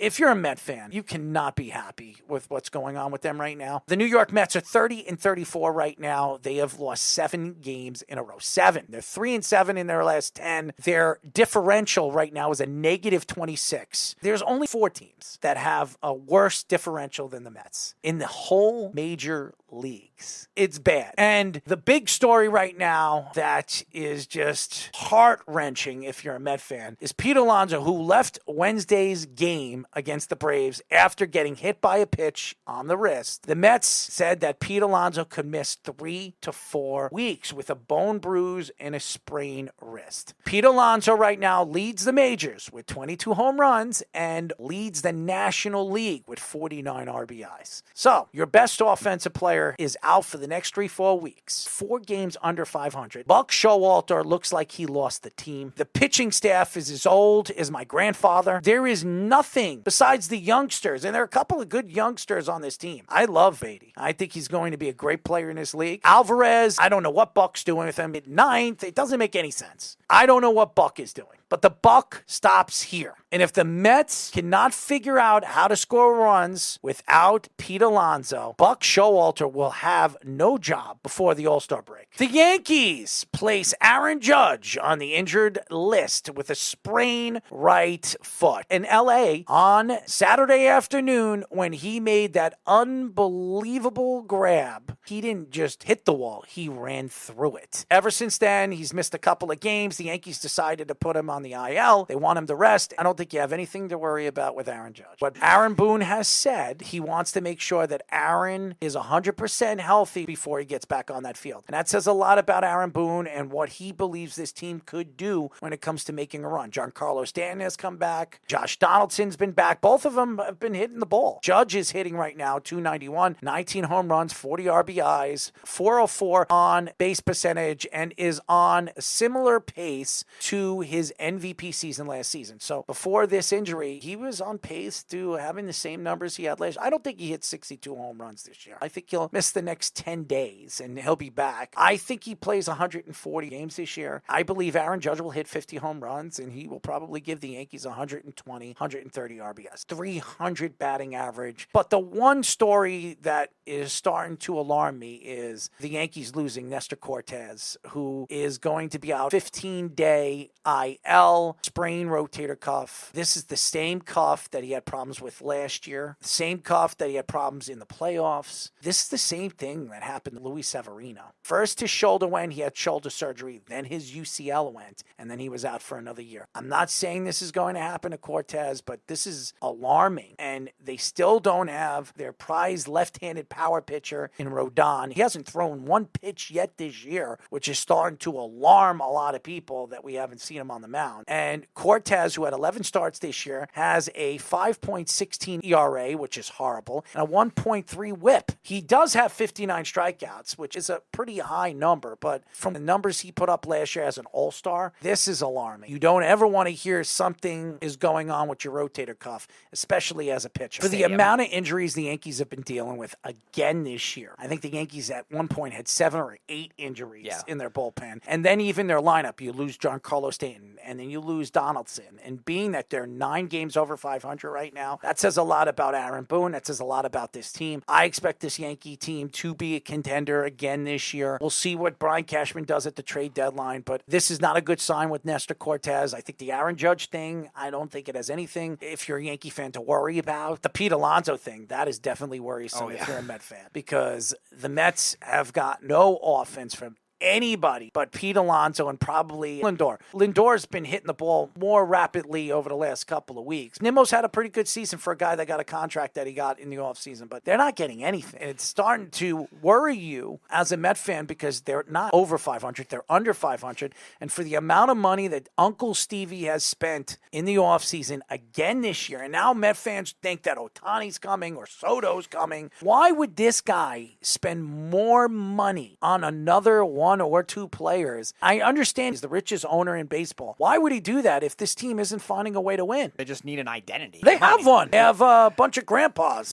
if you're a Met fan, you cannot be happy with what's going on with them right now. The New York Mets are 30-34 right now. They have lost 7 games in a row. 7. They're 3-7 in their last 10. Their differential right now is a negative 26. There's only 4 teams that have a worse differential than the Mets in the whole major leagues. It's bad. And the big story right now that is just heart-wrenching if you're a Met fan is Pete Alonso, who left Wednesday's game against the Braves after getting hit by a pitch on the wrist. The Mets said that Pete Alonso could miss 3 to 4 weeks with a bone bruise and a sprained wrist. Pete Alonso right now leads the majors with 22 home runs and leads the National League with 49 RBIs. So, your best offensive player is out for the next 3-4 weeks. 4 games under 500. Buck Showalter looks like he lost the team. The pitching staff is as old as my grandfather. There is nothing besides the youngsters, and there are a couple of good youngsters on this team. I love Beatty. I think he's going to be a great player in this league. Alvarez, I don't know what Buck's doing with him at 9th. It doesn't make any sense. I don't know what Buck is doing. But the buck stops here. And if the Mets cannot figure out how to score runs without Pete Alonso, Buck Showalter will have no job before the All-Star break. The Yankees place Aaron Judge on the injured list with a sprained right foot. In L.A. on Saturday afternoon when he made that unbelievable grab, he didn't just hit the wall, he ran through it. Ever since then, he's missed a couple of games. The Yankees decided to put him on the IL. They want him to rest. I don't think you have anything to worry about with Aaron Judge. But Aaron Boone has said he wants to make sure that Aaron is 100% healthy before he gets back on that field. And that says a lot about Aaron Boone and what he believes this team could do when it comes to making a run. Giancarlo Stanton has come back. Josh Donaldson's been back. Both of them have been hitting the ball. Judge is hitting right now, 291, 19 home runs, 40 RBIs, 404 on base percentage, and is on a similar pace to his MVP season last season. So before this injury, he was on pace to having the same numbers he had last year. I don't think he hit 62 home runs this year. I think he'll miss the next 10 days and he'll be back. I think he plays 140 games this year. I believe Aaron Judge will hit 50 home runs and he will probably give the Yankees 120, 130 RBIs, 300 batting average. But the one story that is starting to alarm me is the Yankees losing Nestor Cortez, who is going to be out 15-day IL, sprained rotator cuff. This is the same cuff that he had problems with last year, the same cuff that he had problems in the playoffs. This is the same thing that happened to Luis Severino. First his shoulder went, he had shoulder surgery, then his UCL went, and then he was out for another year. I'm not saying this is going to happen to Cortez, but this is alarming, and they still don't have their prized left-handed power pitcher in Rodon. He hasn't thrown one pitch yet this year, which is starting to alarm a lot of people that we haven't seen him on the mound. And Cortez, who had 11 starts this year, has a 5.16 ERA, which is horrible, and a 1.3 whip. He does have 59 strikeouts, which is a pretty high number, but from the numbers he put up last year as an all-star, this is alarming. You don't ever want to hear something is going on with your rotator cuff, especially as a pitcher. For the amount of injuries the Yankees have been dealing with again this year, I think the Yankees at one point had 7 or 8 injuries in their bullpen. And then even their lineup, you lose Giancarlo Stanton, and then you lose Donaldson. And being that they're 9 games over 500 right now, that says a lot about Aaron Boone. That says a lot about this team. I expect this Yankee team to be a contender again this year. We'll see what Brian Cashman does at the trade deadline, but this is not a good sign with Nestor Cortez. I think the Aaron Judge thing, I don't think it has anything, if you're a Yankee fan, to worry about. The Pete Alonso thing, that is definitely worrisome if you're a Met fan, because the Mets have got no offense from anybody but Pete Alonso and probably Lindor. Lindor's been hitting the ball more rapidly over the last couple of weeks. Nimmo's had a pretty good season for a guy that got a contract that he got in the offseason, but they're not getting anything. It's starting to worry you as a Met fan because they're not over 500, they're under 500, and for the amount of money that Uncle Stevie has spent in the offseason again this year, and now Met fans think that Ohtani's coming or Soto's coming, why would this guy spend more money on another one or 2 players? I understand he's the richest owner in baseball. Why would he do that if this team isn't finding a way to win? They just need an identity. They have one. They have a bunch of grandpas.